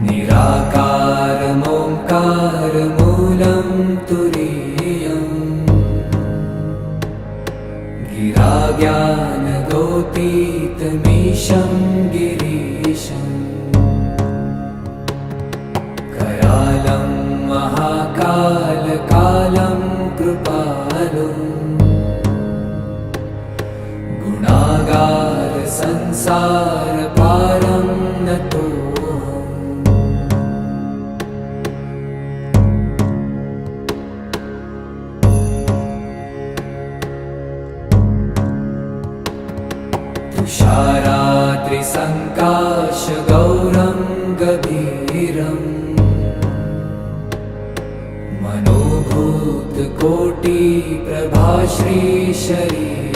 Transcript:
निराकारमोङ्कारमूलं तुरीयम् गिराज्ञानगोतीतमीशं गिरीशम् करालं महाकालकालं कृपालुम् गुणागार संसार पारं नतोऽहम्। तुषाराद्रिसङ्काशगौरं गभीरम् मनोभूतकोटिप्रभाश्रीशरीरम्